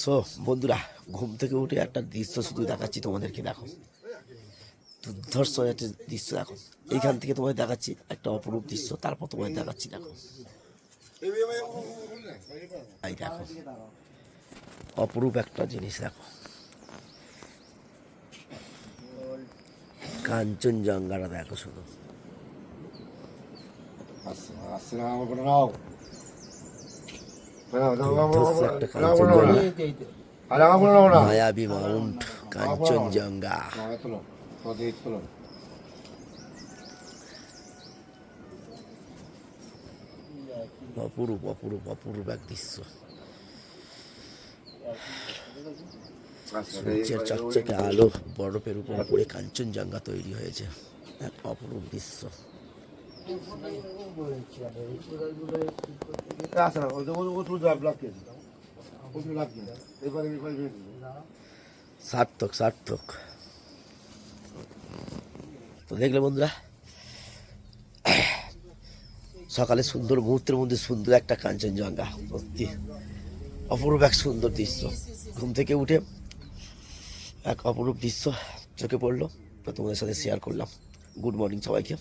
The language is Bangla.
সো বন্ধুরা, ঘুম থেকে উঠে একটা দৃশ্য শুধু দেখাচ্ছি তোমাদেরকে, দেখো দুর্ধর্ষ একটা দৃশ্য। দেখো এইখান থেকে তোমায় দেখাচ্ছি একটা অপরূপ দৃশ্য, তারপর তোমায় দেখাচ্ছি। দেখো এই দেখো অপরূপ একটা জিনিস, দেখো কাঞ্চনজঙ্ঘাটা দেখো শুধু। দুর্ধর্ষ একটা কাঞ্চনজঙ্ঘা, মায়াবী মাউন্ট কাঞ্চনজঙ্ঘা। অপরূপ অপরূপ অপরূপ এক দৃশ্য। সূর্যের চকচকে আলো বরফের উপর পড়ে কাঞ্চনজঙ্ঘা তৈরি হয়েছে, এক অপরূপ দৃশ্য। সার্থক সার্থক। তো দেখলে বন্ধুরা, সকালে সুন্দর মুহূর্তের মধ্যে সুন্দর একটা কাঞ্চনজঙ্ঘা, সত্যি অপরূপ এক সুন্দর দৃশ্য। ঘুম থেকে উঠে এক অপরূপ দৃশ্য চোখে পড়লো, তো তোমাদের সাথে শেয়ার করলাম। গুড মর্নিং সবাইকে।